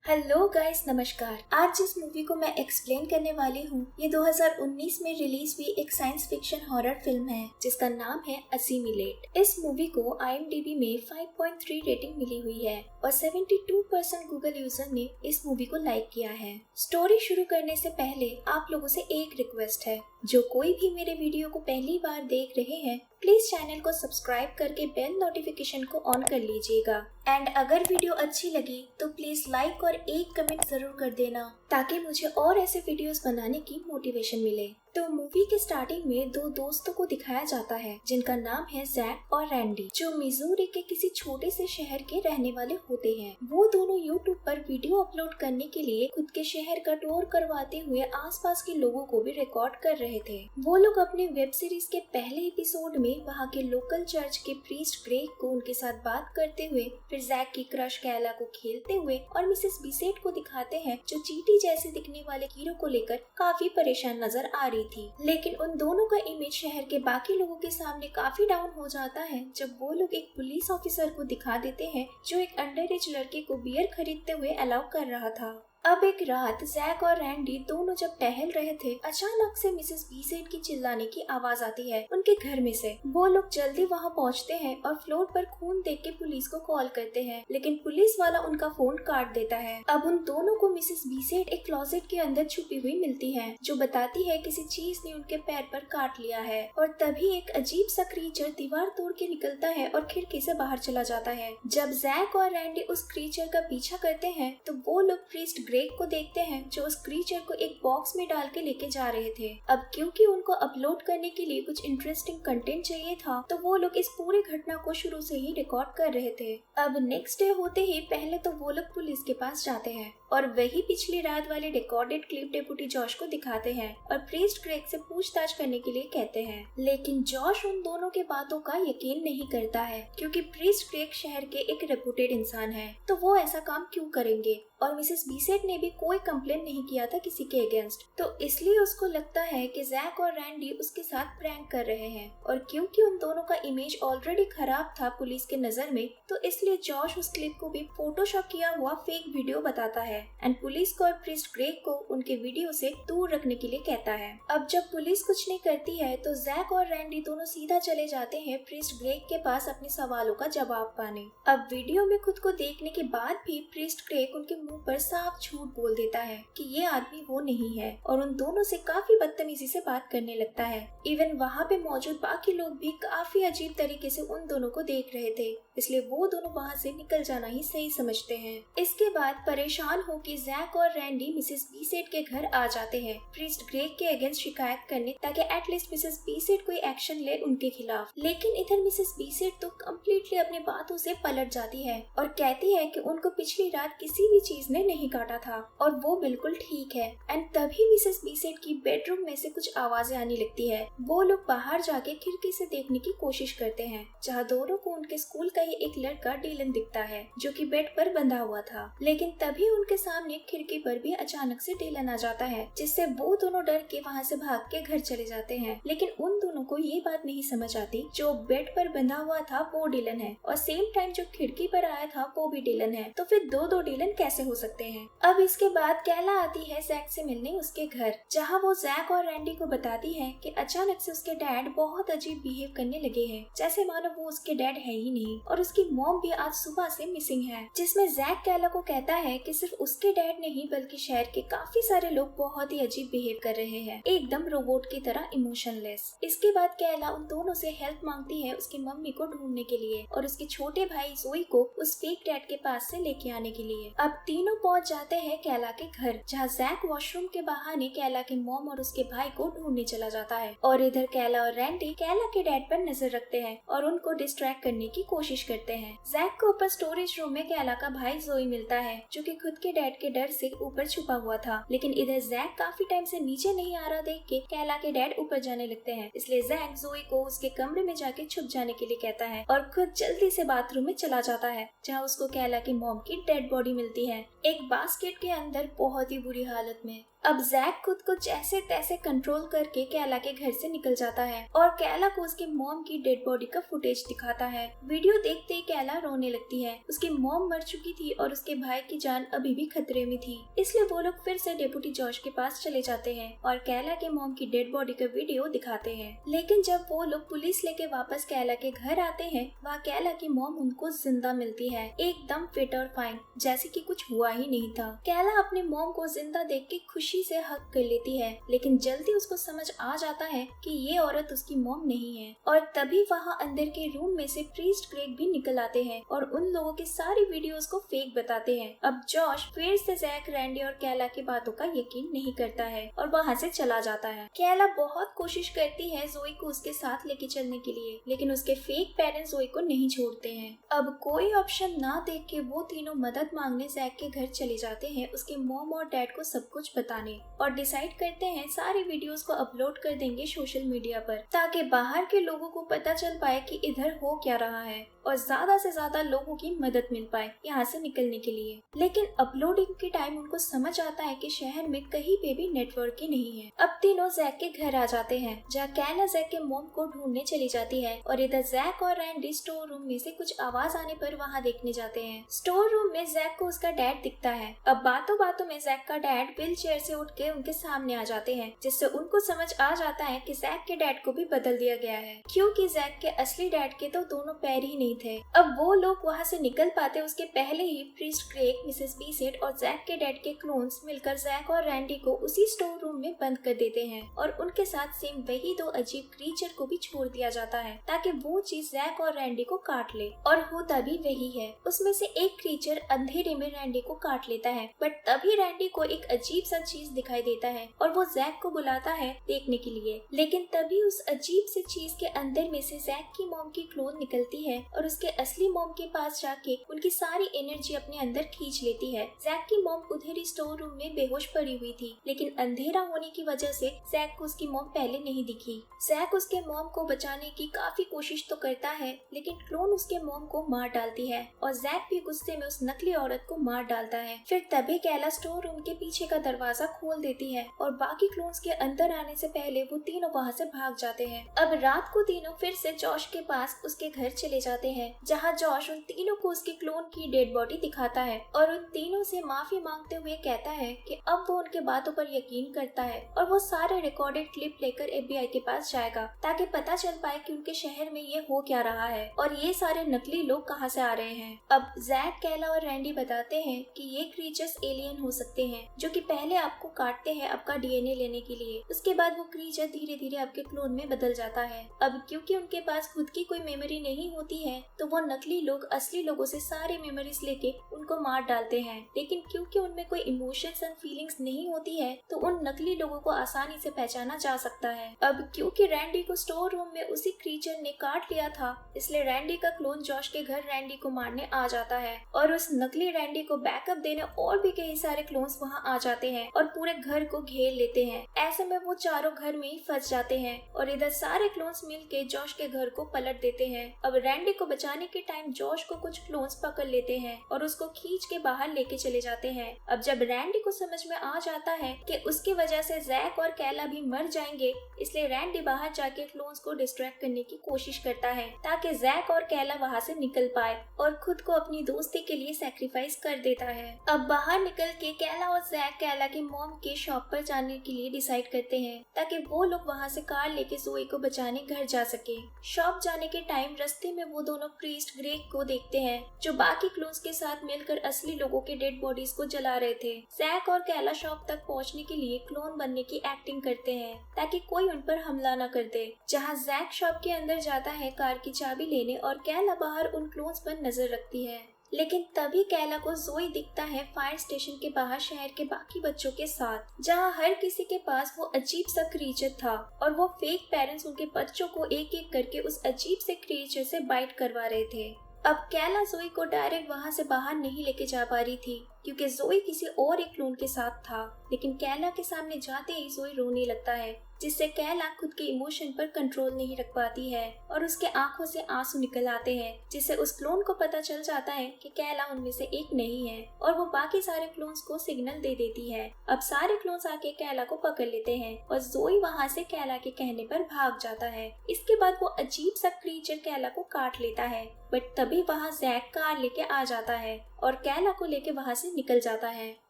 Hello guys, नमस्कार। आज जिस मूवी को मैं एक्सप्लेन करने वाली हूँ ये 2019 में रिलीज हुई एक साइंस फिक्शन हॉरर फिल्म है जिसका नाम है असिमिलेट। इस मूवी को IMDb में 5.3 रेटिंग मिली हुई है और 72% गूगल यूजर ने इस मूवी को लाइक किया है। स्टोरी शुरू करने से पहले आप लोगों से एक रिक्वेस्ट है, जो कोई भी मेरे वीडियो को पहली बार देख रहे हैं प्लीज चैनल को सब्सक्राइब करके बेल नोटिफिकेशन को ऑन कर लीजिएगा। एंड अगर वीडियो अच्छी लगी तो प्लीज लाइक और एक कमेंट जरूर कर देना ताकि मुझे और ऐसे वीडियोस बनाने की मोटिवेशन मिले। तो मूवी के स्टार्टिंग में दो दोस्तों को दिखाया जाता है जिनका नाम है जैक और रैंडी, जो मिजूरी के किसी छोटे से शहर के रहने वाले होते हैं। वो दोनों यूट्यूब पर वीडियो अपलोड करने के लिए खुद के शहर का टूर करवाते हुए आसपास के लोगों को भी रिकॉर्ड कर रहे थे। वो लोग अपने वेब सीरीज के पहले एपिसोड में वहाँ के लोकल चर्च के प्रीस्ट ग्रेग को उनके साथ बात करते हुए, फिर जैक की क्रश कैला को खेलते हुए और मिसेस बीसेट को दिखाते हैं जो चींटी जैसे दिखने वाले हीरो को लेकर काफी परेशान नजर आ रही थी। लेकिन उन दोनों का इमेज शहर के बाकी लोगों के सामने काफी डाउन हो जाता है जब वो लोग एक पुलिस ऑफिसर को दिखा देते हैं जो एक अंडर एज लड़के को बियर खरीदते हुए अलाउ कर रहा था। अब एक रात जैक और रैंडी दोनों जब टहल रहे थे, अचानक से मिसेस बीसेट की चिल्लाने की आवाज आती है उनके घर में से। वो लोग जल्दी वहां पहुंचते हैं और फ्लोर पर खून देख के पुलिस को कॉल करते हैं, लेकिन पुलिस वाला उनका फोन काट देता है। अब उन दोनों को मिसेस बीसेट एक क्लोजेट के अंदर छुपी हुई मिलती है जो बताती है किसी चीज ने उनके पैर पर काट लिया है। और तभी एक अजीब सा क्रीचर दीवार तोड़ के निकलता है और खिड़की से बाहर चला जाता है। जब जैक और रैंडी उस क्रीचर का पीछा करते हैं तो वो लोग प्रीस्ट ग्रेग को देखते हैं जो उस क्रीचर को एक बॉक्स में डाल के लेके जा रहे थे। अब क्योंकि उनको अपलोड करने के लिए कुछ इंटरेस्टिंग कंटेंट चाहिए था तो वो लोग इस पूरी घटना को शुरू से ही रिकॉर्ड कर रहे थे। अब नेक्स्ट डे होते ही पहले तो वो लोग पुलिस के पास जाते हैं और वही पिछली रात वाले रिकॉर्डेड क्लिप डेप्यूटी जॉश को दिखाते हैं और प्रीस्ट ग्रेग से पूछताछ करने के लिए कहते हैं। लेकिन जॉश उन दोनों के बातों का यकीन नहीं करता है क्योंकि प्रीस्ट ग्रेग शहर के एक रेपुटेड इंसान है, तो वो ऐसा काम क्यों करेंगे। और मिसेस बीसेट ने भी कोई कंप्लेन नहीं किया था किसी के अगेंस्ट, तो इसलिए उसको लगता है कि जैक और रैंडी उसके साथ प्रैंक कर रहे हैं। और क्योंकि उन दोनों का इमेज ऑलरेडी खराब था पुलिस के नजर में, तो इसलिए जॉश उस क्लिप को भी फोटोशॉप किया हुआ फेक वीडियो बताता है एंड पुलिस को और प्रीस्ट ग्रेग को उनके वीडियो से दूर रखने के लिए कहता है। अब जब पुलिस कुछ नहीं करती है तो जैक और रैंडी दोनों सीधा चले जाते हैं प्रीस्ट ग्रेग के पास अपने सवालों का जवाब पाने। अब वीडियो में खुद को देखने के बाद भी प्रीस्ट ग्रेग उनके मुंह पर साफ झूठ बोल देता है कि ये आदमी वो नहीं है और उन दोनों से काफी बदतमीजी से बात करने लगता है। इवन वहाँ पे मौजूद बाकी लोग भी काफी अजीब तरीके से उन दोनों को देख रहे थे, इसलिए वो दोनों वहाँ से निकल जाना ही सही समझते हैं। इसके बाद परेशान होकर जैक और रैंडी मिसेस बीसेट के घर आ जाते हैं प्रीस्ट ग्रेग के अगेंस्ट शिकायत करने, ताकि एटलीस्ट मिसेस बीसेट कोई एक्शन ले उनके खिलाफ। लेकिन इधर मिसेस बीसेट तो कम्प्लीटली अपनी बातों से पलट जाती है और कहती है कि उनको पिछली रात किसी भी चीज ने नहीं काटा था और वो बिल्कुल ठीक है। एंड तभी मिसेस बीसेट की बेडरूम में से कुछ आवाजें आने लगती है। वो लोग बाहर जाके खिड़की से देखने की कोशिश करते हैं जहाँ दोनों को उनके स्कूल का ही एक लड़का डीलन दिखता है जो कि बेड पर बंधा हुआ था। लेकिन तभी उनके सामने खिड़की पर भी अचानक से डीलन आ जाता है, जिससे वो दोनों डर के वहाँ से भाग के घर चले जाते हैं। लेकिन उन दोनों को ये बात नहीं समझ आती जो बेड पर बंधा हुआ था वो डीलन है और सेम टाइम जो खिड़की पर आया था वो भी डीलन है, तो फिर दो डीलन कैसे हो सकते हैं। अब इसके बाद कैला आती है जैक से मिलने उसके घर, जहाँ वो जैक और रैंडी को बताती है कि अचानक से उसके डैड बहुत अजीब बिहेव करने लगे हैं, जैसे मानो वो उसके डैड है ही नहीं और उसकी मॉम भी आज सुबह से मिसिंग है। जिसमें जैक कैला को कहता है कि सिर्फ उसके डैड नहीं बल्कि शहर के काफी सारे लोग बहुत ही अजीब बिहेव कर रहे हैं, एकदम रोबोट की तरह इमोशनलेस। इसके बाद कैला उन दोनों से हेल्प मांगती है उसकी मम्मी को ढूंढने के लिए और उसके छोटे भाई जोई को उस फेक डैड के पास से लेके आने के लिए। अब तीनों पहुंच जाते हैं कैला के घर, जहाँ जैक वॉशरूम के बहाने कैला के मॉम और उसके भाई को ढूंढने चला जाता है और इधर कैला और रैंडी कैला के डैड पर नजर रखते हैं और उनको डिस्ट्रैक्ट करने की कोशिश करते हैं। जैक को ऊपर स्टोरेज रूम में कैला का भाई जोई मिलता है जो कि खुद के डैड के डर से ऊपर छुपा हुआ था, लेकिन इधर जैक काफी टाइम से नीचे नहीं आ रहा देख के कैला के डैड ऊपर जाने लगते हैं, इसलिए जैक जोई को उसके कमरे में जाके छुप जाने के लिए कहता है और खुद जल्दी से बाथरूम में चला जाता है, जहाँ उसको कैला की मॉम की डेड बॉडी मिलती है एक बास्केट के अंदर बहुत ही बुरी हालत में। अब जैक खुद को जैसे तैसे कंट्रोल करके कैला के घर से निकल जाता है और कैला को उसके मॉम की डेड बॉडी का फुटेज दिखाता है। वीडियो देखते ही कैला रोने लगती है। उसकी मॉम मर चुकी थी और उसके भाई की जान अभी भी खतरे में थी, इसलिए वो लोग फिर से डेप्यूटी जॉश के पास चले जाते हैं और कैला के मॉम की डेड बॉडी का वीडियो दिखाते हैं। लेकिन जब वो लोग पुलिस लेके वापस कैला के घर आते हैं, वहाँ कैला की मॉम उनको जिंदा मिलती है, एकदम फिट और फाइन, जैसे कि कुछ हुआ ही नहीं था। कैला अपने मॉम को जिंदा देख के खुशी से हक कर लेती है, लेकिन जल्दी उसको समझ आ जाता है कि ये औरत उसकी मॉम नहीं है। और तभी वहाँ अंदर के रूम में से प्रीस्ट ग्रेग भी निकल आते हैं और उन लोगों की सारी वीडियोस को फेक बताते हैं। अब जॉश फिर से जैक, रैंडी और कैला की बातों का यकीन नहीं करता है और वहाँ से चला जाता है। कैला बहुत कोशिश करती है जोई को उसके साथ लेके चलने के लिए, लेकिन उसके फेक पेरेंट्स जोई को नहीं छोड़ते हैं। अब कोई ऑप्शन ना देख के वो तीनों मदद मांगने जैक के घर चले जाते हैं, उसके मॉम और डैड को सब कुछ बताने, और डिसाइड करते हैं सारी वीडियोस को अपलोड कर देंगे सोशल मीडिया पर, ताकि बाहर के लोगों को पता चल पाए कि इधर हो क्या रहा है और ज्यादा से ज्यादा लोगों की मदद मिल पाए यहाँ से निकलने के लिए। लेकिन अपलोडिंग के टाइम उनको समझ आता है कि शहर में कहीं पे भी नेटवर्क ही नहीं है। अब तीनों जैक के घर आ जाते हैं, जहाँ कैला जैक के मॉम को ढूंढने चली जाती है और इधर जैक और रैंडी स्टोर रूम में से कुछ आवाज आने पर वहाँ देखने जाते हैं। स्टोर रूम में जैक को उसका डैड दिखता है। अब बातों बातों में जैक का डैड व्हील चेयर से उठ के उनके सामने आ जाते हैं, जिससे उनको समझ आ जाता है कि जैक के डैड को भी बदल दिया गया है, क्योंकि जैक के असली डैड के तो दोनों पैर ही नहीं थे। अब वो लोग वहाँ से निकल पाते उसके पहले ही प्रीस्ट ग्रेग, मिसेस बीसेट और जैक के डैड के क्लोन्स मिलकर जैक और रैंडी को उसी स्टोर रूम में बंद कर देते हैं और उनके साथ सेम वही दो अजीब क्रीचर को भी छोड़ दिया जाता है, ताकि वो चीज जैक और रैंडी को काट ले। और होता भी वही है। उसमें से एक क्रीचर अंधेरे में रैंडी को काट लेता है, बट तभी रैंडी को एक अजीब सा चीज दिखाई देता है और वो जैक को बुलाता है देखने के लिए। लेकिन तभी उस अजीब से चीज के अंदर में से जैक की मॉम की क्लोन निकलती है और उसके असली मॉम के पास जाके उनकी सारी एनर्जी अपने अंदर खींच लेती है। जैक की मॉम उधर ही स्टोर रूम में बेहोश पड़ी हुई थी, लेकिन अंधेरा होने की वजह से जैक को उसकी मॉम पहले नहीं दिखी। जैक उसके मॉम को बचाने की काफी कोशिश तो करता है, लेकिन क्लोन उसके मॉम को मार डालती है और जैक भी गुस्से में उस नकली औरत को मार डालता है। फिर तभी कैला स्टोर रूम के पीछे का दरवाजा खोल देती है और बाकी क्लोन्स के अंदर आने से पहले वो तीनों वहाँ से भाग जाते हैं। अब रात को तीनों फिर से जॉश के पास उसके घर चले जाते हैं, जहाँ जॉश उन तीनों को उसके क्लोन की डेड बॉडी दिखाता है और उन तीनों से माफी मांगते हुए कहता है कि अब वो उनके बातों पर यकीन करता है और वो सारे रिकॉर्डेड क्लिप लेकर FBI के पास जाएगा, ताकि पता चल पाए कि उनके शहर में ये हो क्या रहा है और ये सारे नकली लोग कहाँ से आ रहे हैं। अब जैक, कैला और रैंडी बताते हैं कि ये क्रीचर्स एलियन हो सकते हैं, जो कि पहले आपको काटते हैं आपका DNA लेने के लिए, उसके बाद वो क्रीचर धीरे धीरे आपके क्लोन में बदल जाता है। अब क्योंकि उनके पास खुद की कोई मेमोरी नहीं होती है, तो वो नकली लोग असली लोगों से सारे मेमोरीज लेके उनको मार डालते हैं। लेकिन क्योंकि उनमें कोई इमोशंस एंड फीलिंग्स नहीं होती है, तो उन नकली लोगों को आसानी से पहचाना जा सकता है। अब क्योंकि रैंडी को स्टोर रूम में उसी क्रीचर ने काट लिया था, इसलिए रैंडी का क्लोन जॉश के घर रैंडी को मारने आ जाता है और उस नकली रैंडी को बैकअप देने और भी कई सारे क्लोन्स वहाँ आ जाते हैं और पूरे घर को घेर लेते हैं। ऐसे में वो चारों घर में ही फंस जाते हैं और इधर सारे क्लोन्स मिलके जॉश के घर को पलट देते हैं। अब रैंडी को बचाने के टाइम जॉश को कुछ क्लोन्स पकड़ लेते हैं और उसको खींच के बाहर लेके चले जाते हैं। अब जब रैंडी को समझ में आ जाता है कि उसकी वजह से जैक और कैला भी मर जाएंगे, इसलिए रैंडी बाहर जाके क्लोन्स को डिस्ट्रैक्ट करने की कोशिश करता है, ताकि जैक और कैला वहाँ से निकल पाए, और खुद को अपनी दोस्ती के लिए सैक्रिफाइस कर देता है। अब बाहर निकल के कैला और जैक कैला की मॉम के शॉप पर जाने के लिए डिसाइड करते हैं, ताकि वो लोग वहाँ से कार लेके जोई को बचाने घर जा सके। शॉप जाने के टाइम रास्ते में वो दोनों प्रीस्ट ग्रेग को देखते हैं, जो बाकी क्लोन्स के साथ मिलकर असली लोगों के डेड बॉडीज को जला रहे थे। जैक और कैला शॉप तक पहुंचने के लिए क्लोन बनने की एक्टिंग करते हैं, ताकि कोई उन पर हमला न कर दे। जहां जैक शॉप के अंदर जाता है कार की चाबी लेने और कैला बाहर उन क्लोन्स पर नजर रखती है, लेकिन तभी कैला को जोई दिखता है फायर स्टेशन के बाहर शहर के बाकी बच्चों के साथ, जहां हर किसी के पास वो अजीब सा क्रीचर था और वो फेक पेरेंट्स उनके बच्चों को एक एक करके उस अजीब से क्रीचर से बाइट करवा रहे थे। अब कैला जोई को डायरेक्ट वहाँ से बाहर नहीं लेके जा पा रही थी, क्योंकि जोई किसी और एक क्लोन के साथ था, लेकिन कैला के सामने जाते ही जोई रोने लगता है जिससे कैला खुद के इमोशन पर कंट्रोल नहीं रख पाती है और उसके आंखों से आंसू निकल आते हैं, जिससे उस क्लोन को पता चल जाता है कि कैला उनमें से एक नहीं है और वो बाकी सारे क्लोन्स को सिग्नल दे देती है। अब सारे क्लोन्स आके कैला को पकड़ लेते हैं और जोई वहाँ से कैला के कहने पर भाग जाता है। इसके बाद वो अजीब सा क्रीचर कैला को काट लेता है, बट तभी वहाँ जैक कार लेके आ जाता है और कैला को लेके वहाँ से निकल जाता है।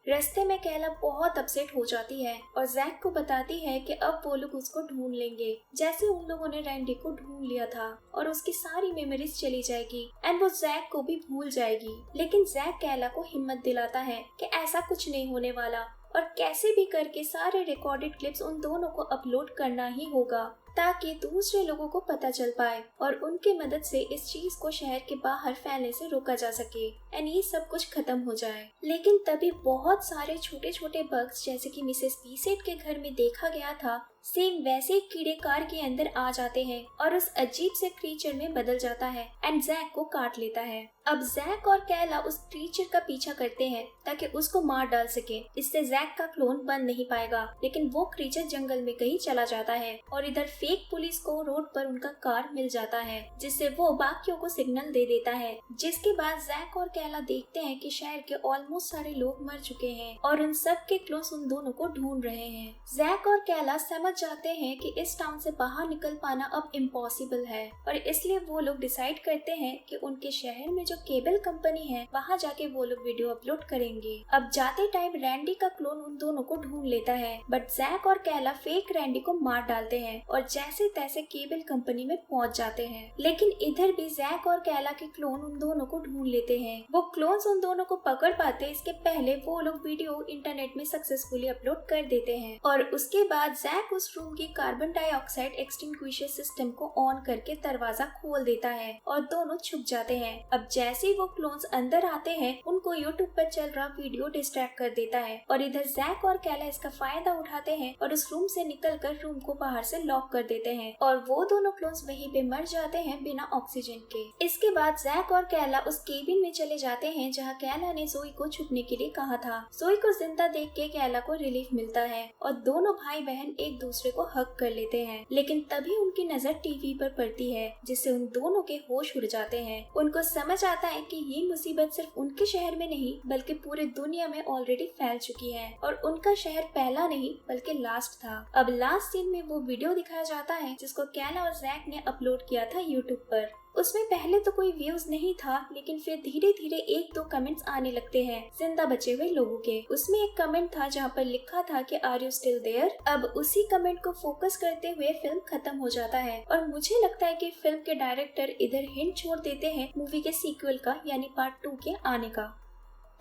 रास्ते में कैला बहुत अपसेट हो जाती है और जैक को बताती है कि अब वो लोग उसको ढूंढ लेंगे, जैसे उन लोगों ने रैंडी को ढूंढ लिया था और उसकी सारी मेमोरीज चली जाएगी एंड वो जैक को भी भूल जाएगी। लेकिन जैक कैला को हिम्मत दिलाता है कि ऐसा कुछ नहीं होने वाला और कैसे भी करके सारे रिकॉर्डेड क्लिप्स उन दोनों को अपलोड करना ही होगा ताकि दूसरे लोगों को पता चल पाए और उनकी मदद से इस चीज को शहर के बाहर फैलने से रोका जा सके एंड ये सब कुछ खत्म हो जाए। लेकिन तभी बहुत सारे छोटे छोटे बग्स जैसे कि मिसेस पीसेट के घर में देखा गया था, सेम वैसे ही कीड़े कार के अंदर आ जाते हैं और उस अजीब से क्रीचर में बदल जाता है एंड जैक को काट लेता है। अब जैक और कैला उस क्रीचर का पीछा करते हैं ताकि उसको मार डाल सके। इससे जैक का क्लोन बन नहीं पाएगा, लेकिन वो क्रीचर जंगल में कहीं चला जाता है और इधर फेक पुलिस को रोड पर उनका कार मिल जाता है, जिससे वो बाकियों को सिग्नल दे देता है। जिसके बाद जैक और कैला देखते हैं कि शहर के ऑलमोस्ट सारे लोग मर चुके हैं और उन सब के क्लोन्स उन दोनों को ढूंढ रहे हैं। जैक और कैला समझ जाते हैं कि इस टाउन से बाहर निकल पाना अब इम्पॉसिबल है और इसलिए वो लोग डिसाइड करते हैं कि उनके शहर में जो केबल कंपनी है वहाँ जाके वो लोग वीडियो अपलोड करेंगे। अब जाते टाइम रैंडी का क्लोन उन दोनों को ढूंढ लेता है, बट जैक और कैला फेक रैंडी को मार डालते हैं और जैसे तैसे केबल कंपनी में पहुँच जाते हैं। लेकिन इधर भी जैक और कैला के क्लोन उन दोनों को ढूंढ लेते हैं। वो क्लोन्स उन दोनों को पकड़ पाते इसके पहले वो लोग वीडियो इंटरनेट में सक्सेसफुली अपलोड कर देते हैं और उसके बाद जैक उस रूम की कार्बन डाइऑक्साइड एक्सटिंग्विशर सिस्टम को ऑन करके दरवाजा खोल देता है और दोनों छुप जाते हैं। अब जैसे ही वो क्लोन्स अंदर आते हैं उनको यूट्यूब पर चल रहा वीडियो डिस्ट्रैक्ट कर देता है और इधर जैक और कैला इसका फायदा उठाते हैं और उस रूम से निकलकर रूम को बाहर से लॉक कर देते हैं और वो दोनों क्लोन्स वहीं पे मर जाते हैं बिना ऑक्सीजन के। इसके बाद जैक और कैला उस केबिन में चले जाते हैं जहाँ कैला ने जोई को छुपने के लिए कहा था। जोई को जिंदा देख के कैला को रिलीफ मिलता है और दोनों भाई बहन एक दूसरे को हक कर लेते हैं। लेकिन तभी उनकी नजर टीवी पर पड़ती है, जिससे उन दोनों के होश उड़ जाते हैं। उनको समझ आता है कि ये मुसीबत सिर्फ उनके शहर में नहीं बल्कि पूरे दुनिया में ऑलरेडी फैल चुकी है और उनका शहर पहला नहीं बल्कि लास्ट था। अब लास्ट सीन में वो वीडियो दिखाया जाता है जिसको कैला और जैक ने अपलोड किया था यूट्यूब पर। उसमें पहले तो कोई व्यूज नहीं था, लेकिन फिर धीरे धीरे एक दो कमेंट्स आने लगते हैं जिंदा बचे हुए लोगों के। उसमें एक कमेंट था जहाँ पर लिखा था कि आर यू स्टिल देयर। अब उसी कमेंट को फोकस करते हुए फिल्म खत्म हो जाता है और मुझे लगता है कि फिल्म के डायरेक्टर इधर हिंट छोड़ देते हैं मूवी के सीक्वल का यानी पार्ट 2 के आने का।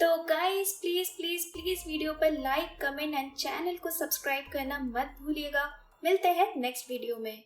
तो guys please please please video पर लाइक, कमेंट एंड चैनल को सब्सक्राइब करना मत भूलिएगा। मिलते हैं नेक्स्ट वीडियो में।